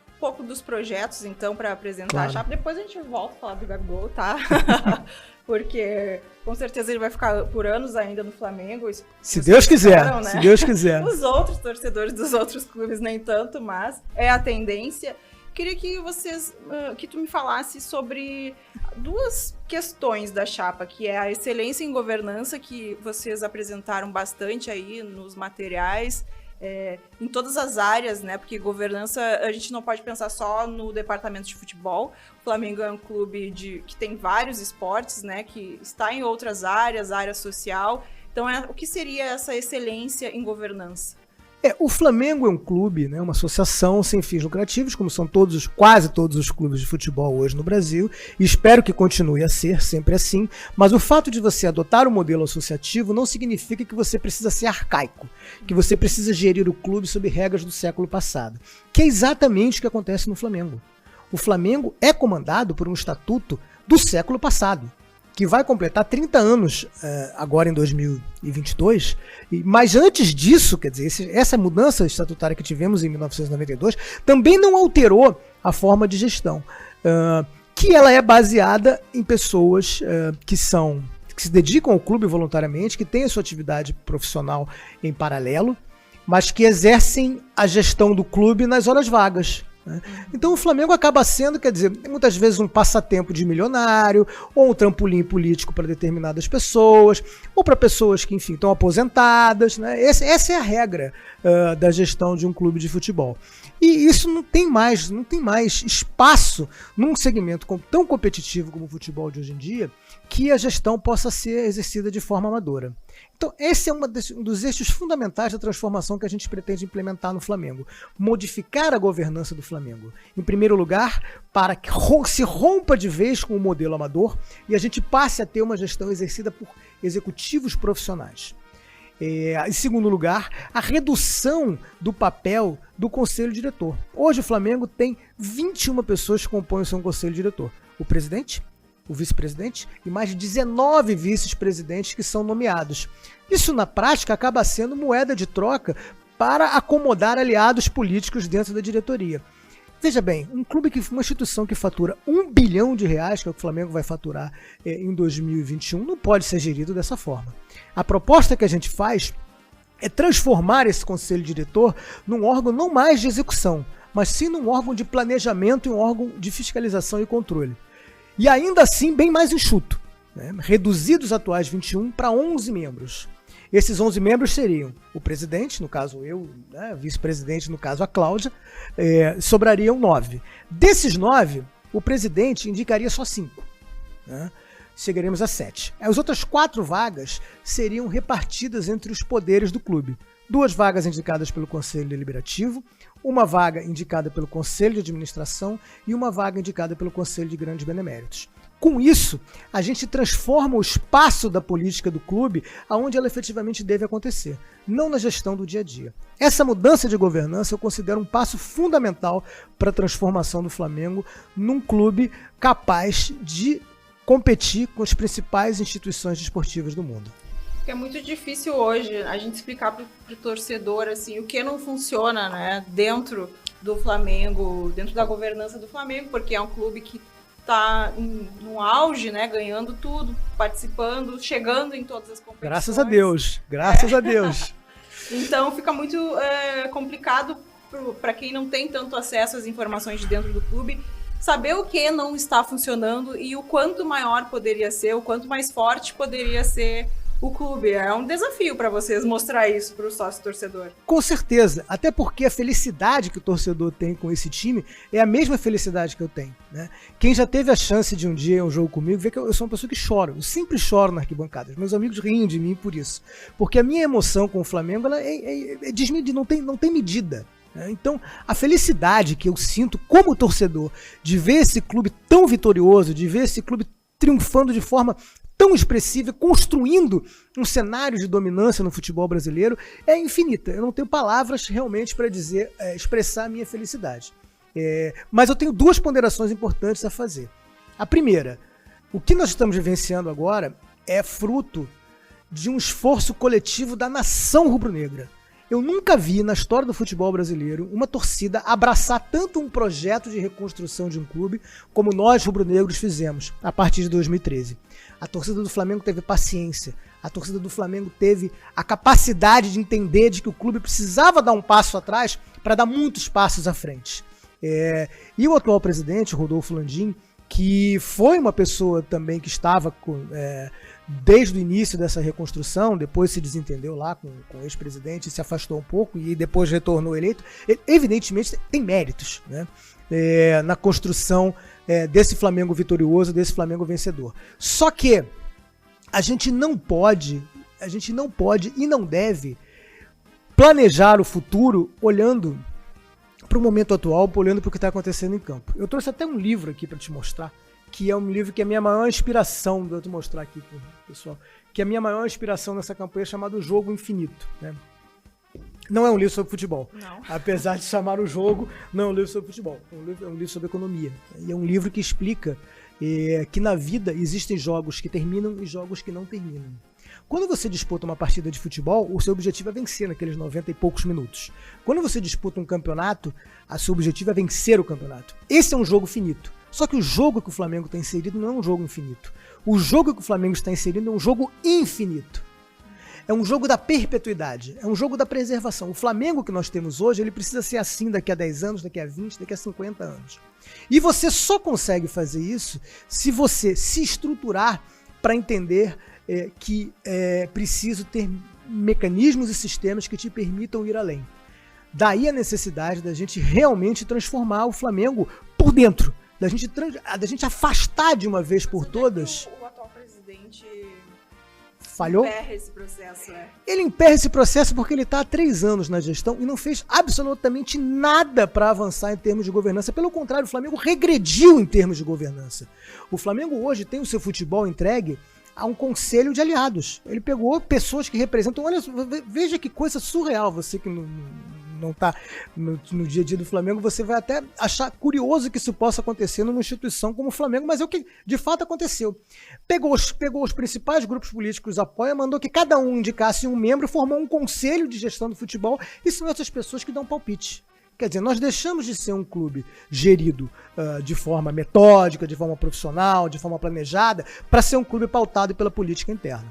Um pouco dos projetos, então, para apresentar a chapa. Depois a gente volta a falar do Gabigol, tá? Porque com certeza ele vai ficar por anos ainda no Flamengo. Se Deus quiser, né? Se Deus quiser. Os outros torcedores dos outros clubes nem tanto, mas é a tendência. Queria que tu me falasse sobre duas questões da chapa, que é a excelência em governança, que vocês apresentaram bastante aí nos materiais, em todas as áreas, né? Porque governança, a gente não pode pensar só no departamento de futebol. O Flamengo é um clube que tem vários esportes, né? Que está em outras áreas, área social. Então, o que seria essa excelência em governança? O Flamengo é um clube, né, uma associação sem fins lucrativos, como são quase todos os clubes de futebol hoje no Brasil, e espero que continue a ser sempre assim, mas o fato de você adotar o modelo associativo não significa que você precisa ser arcaico, que você precisa gerir o clube sob regras do século passado, que é exatamente o que acontece no Flamengo. O Flamengo é comandado por um estatuto do século passado, que vai completar 30 anos agora em 2022, mas antes disso, quer dizer, essa mudança estatutária que tivemos em 1992 também não alterou a forma de gestão, que ela é baseada em pessoas que se dedicam ao clube voluntariamente, que têm a sua atividade profissional em paralelo, mas que exercem a gestão do clube nas horas vagas. Então o Flamengo acaba sendo, quer dizer, muitas vezes um passatempo de milionário, ou um trampolim político para determinadas pessoas, ou para pessoas que, enfim, estão aposentadas, né? Essa é a regra da gestão de um clube de futebol. E isso não tem mais espaço num segmento tão competitivo como o futebol de hoje em dia, que a gestão possa ser exercida de forma amadora. Então esse é um dos eixos fundamentais da transformação que a gente pretende implementar no Flamengo. Modificar a governança do Flamengo. Em primeiro lugar, para que se rompa de vez com o modelo amador e a gente passe a ter uma gestão exercida por executivos profissionais. Em segundo lugar, a redução do papel do conselho diretor. Hoje o Flamengo tem 21 pessoas que compõem o seu conselho diretor. O presidente, o vice-presidente e mais de 19 vice-presidentes que são nomeados. Isso, na prática, acaba sendo moeda de troca para acomodar aliados políticos dentro da diretoria. Veja bem, uma instituição que fatura R$1 bilhão, que é o que o Flamengo vai faturar em 2021, não pode ser gerido dessa forma. A proposta que a gente faz é transformar esse conselho diretor num órgão não mais de execução, mas sim num órgão de planejamento e um órgão de fiscalização e controle. E ainda assim bem mais enxuto, né? Reduzir dos atuais 21 para 11 membros. Esses 11 membros seriam o presidente, no caso eu, né, vice-presidente, no caso a Cláudia, sobrariam 9. Desses 9, o presidente indicaria só 5, né? Chegaremos a 7. As outras 4 vagas seriam repartidas entre os poderes do clube. 2 vagas indicadas pelo Conselho Deliberativo, 1 vaga indicada pelo Conselho de Administração e 1 vaga indicada pelo Conselho de Grandes Beneméritos. Com isso, a gente transforma o espaço da política do clube aonde ela efetivamente deve acontecer, não na gestão do dia a dia. Essa mudança de governança eu considero um passo fundamental para a transformação do Flamengo num clube capaz de competir com as principais instituições desportivas do mundo. É muito difícil hoje a gente explicar para o torcedor assim, o que não funciona, né, dentro do Flamengo, dentro da governança do Flamengo, porque é um clube que está no auge, né, ganhando tudo, participando, chegando em todas as competições. Graças a Deus, graças a Deus. Então fica muito complicado para quem não tem tanto acesso às informações de dentro do clube, saber o que não está funcionando e o quanto maior poderia ser, o quanto mais forte poderia ser o clube. É um desafio para vocês mostrar isso para o sócio torcedor. Com certeza, até porque a felicidade que o torcedor tem com esse time é a mesma felicidade que eu tenho, né? Quem já teve a chance de um dia um jogo comigo, vê que eu sou uma pessoa que chora, eu sempre choro na arquibancada. Meus amigos riem de mim por isso, porque a minha emoção com o Flamengo ela é desmedida, não tem medida. Então, a felicidade que eu sinto como torcedor de ver esse clube tão vitorioso, de ver esse clube triunfando de forma tão expressiva, construindo um cenário de dominância no futebol brasileiro, é infinita. Eu não tenho palavras realmente para dizer, expressar a minha felicidade. Mas eu tenho 2 ponderações importantes a fazer. A primeira, o que nós estamos vivenciando agora é fruto de um esforço coletivo da nação rubro-negra. Eu nunca vi na história do futebol brasileiro uma torcida abraçar tanto um projeto de reconstrução de um clube como nós rubro-negros fizemos a partir de 2013. A torcida do Flamengo teve paciência, a torcida do Flamengo teve a capacidade de entender de que o clube precisava dar um passo atrás para dar muitos passos à frente. E o atual presidente, Rodolfo Landim, que foi uma pessoa também que estava desde o início dessa reconstrução, depois se desentendeu lá com o ex-presidente, se afastou um pouco e depois retornou eleito, ele, evidentemente tem méritos, né, na construção desse Flamengo vitorioso, desse Flamengo vencedor. Só que a gente não pode e não deve planejar o futuro olhando para o momento atual, olhando para o que está acontecendo em campo. Eu trouxe até um livro aqui para te mostrar, que é um livro que é a minha maior inspiração, vou te mostrar aqui pro pessoal, que é a minha maior inspiração nessa campanha, chamado Jogo Infinito, né? Não é um livro sobre futebol, não. Apesar de chamar o jogo, não é um livro sobre futebol, é um livro sobre economia. E é um livro que explica que na vida existem jogos que terminam e jogos que não terminam. Quando você disputa uma partida de futebol, o seu objetivo é vencer naqueles 90 e poucos minutos. Quando você disputa um campeonato, o seu objetivo é vencer o campeonato. Esse é um jogo finito. Só que o jogo que o Flamengo está inserido não é um jogo infinito. O jogo que o Flamengo está inserido é um jogo infinito. É um jogo da perpetuidade, é um jogo da preservação. O Flamengo que nós temos hoje, ele precisa ser assim daqui a 10 anos, daqui a 20, daqui a 50 anos. E você só consegue fazer isso se você se estruturar para entender que é preciso ter mecanismos e sistemas que te permitam ir além. Daí a necessidade da gente realmente transformar o Flamengo por dentro, da gente afastar de uma vez por todas. O atual presidente falhou? Emperra esse processo, Ele emperra esse processo porque ele está há 3 anos na gestão e não fez absolutamente nada para avançar em termos de governança. Pelo contrário, o Flamengo regrediu em termos de governança. O Flamengo hoje tem o seu futebol entregue a um conselho de aliados. Ele pegou pessoas que representam... Olha, veja que coisa surreal, você que não está no dia a dia do Flamengo, você vai até achar curioso que isso possa acontecer numa instituição como o Flamengo, mas é o que de fato aconteceu. Pegou os principais grupos políticos apoia, mandou que cada um indicasse um membro, formou um conselho de gestão do futebol, e são essas pessoas que dão palpite. Quer dizer, nós deixamos de ser um clube gerido de forma metódica, de forma profissional, de forma planejada, para ser um clube pautado pela política interna.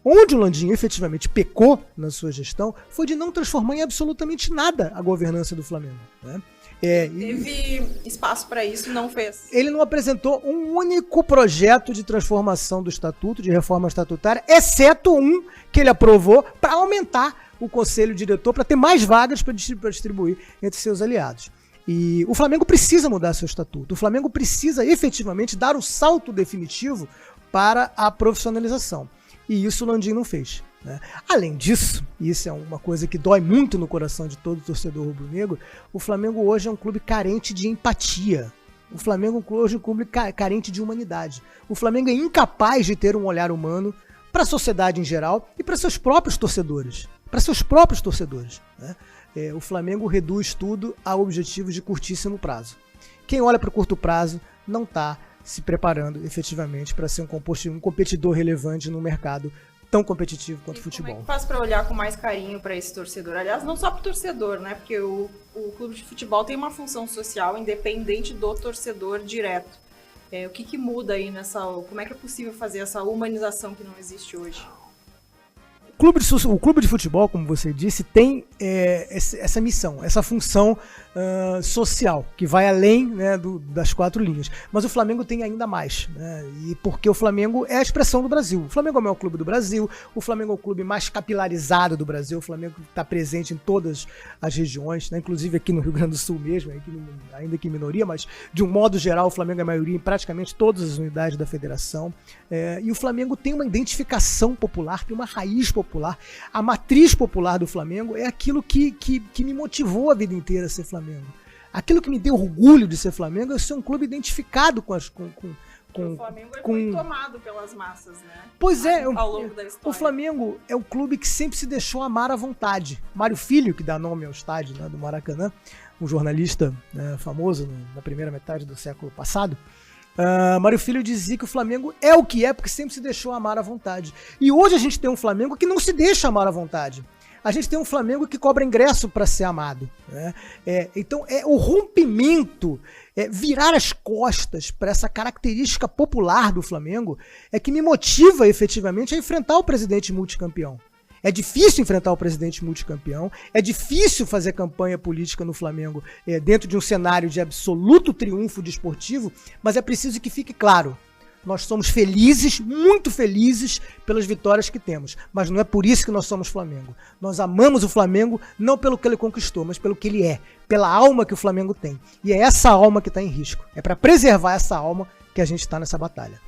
Onde o Landim efetivamente pecou na sua gestão foi de não transformar em absolutamente nada a governança do Flamengo, né? Teve espaço para isso, não fez. Ele não apresentou um único projeto de transformação do estatuto, de reforma estatutária, exceto um que ele aprovou para aumentar o conselho diretor, para ter mais vagas para distribuir entre seus aliados. E o Flamengo precisa mudar seu estatuto. O Flamengo precisa efetivamente dar o salto definitivo para a profissionalização. E isso o Landim não fez, né? Além disso, e isso é uma coisa que dói muito no coração de todo torcedor rubro-negro, o Flamengo hoje é um clube carente de empatia. O Flamengo hoje é um clube carente de humanidade. O Flamengo é incapaz de ter um olhar humano para a sociedade em geral e para seus próprios torcedores. Né? O Flamengo reduz tudo a objetivos de curtíssimo prazo. Quem olha para o curto prazo não está se preparando efetivamente para ser um competidor relevante num mercado tão competitivo quanto o futebol. Como é que faz para olhar com mais carinho para esse torcedor? Aliás, não só para o torcedor, né? Porque o clube de futebol tem uma função social independente do torcedor direto. O que muda aí como é que é possível fazer essa humanização que não existe hoje? O clube de futebol, como você disse, tem essa missão, essa função social, que vai além, né, das 4 linhas. Mas o Flamengo tem ainda mais, né, e porque o Flamengo é a expressão do Brasil. O Flamengo é o maior clube do Brasil, o Flamengo é o clube mais capilarizado do Brasil, o Flamengo está presente em todas as regiões, né, inclusive aqui no Rio Grande do Sul mesmo, ainda que em minoria, mas de um modo geral o Flamengo é a maioria em praticamente todas as unidades da federação. E o Flamengo tem uma identificação popular, tem uma raiz popular. A matriz popular do Flamengo é aquilo que me motivou a vida inteira a ser Flamengo. Aquilo que me deu orgulho de ser Flamengo é ser um clube identificado com o Flamengo foi tomado pelas massas, né? Pois é, ao longo da história. O Flamengo é um clube que sempre se deixou amar à vontade. Mário Filho, que dá nome ao estádio, né, do Maracanã, um jornalista, né, famoso na primeira metade do século passado, Mário Filho dizia que o Flamengo é o que é porque sempre se deixou amar à vontade. E hoje a gente tem um Flamengo que não se deixa amar à vontade. A gente tem um Flamengo que cobra ingresso para ser amado, né? Então, o rompimento, virar as costas para essa característica popular do Flamengo é que me motiva efetivamente a enfrentar o presidente multicampeão. É difícil enfrentar o presidente multicampeão, é difícil fazer campanha política no Flamengo dentro de um cenário de absoluto triunfo desportivo, mas é preciso que fique claro. Nós somos felizes, muito felizes pelas vitórias que temos, mas não é por isso que nós somos Flamengo. Nós amamos o Flamengo não pelo que ele conquistou, mas pelo que ele é, pela alma que o Flamengo tem. E é essa alma que está em risco. É para preservar essa alma que a gente está nessa batalha.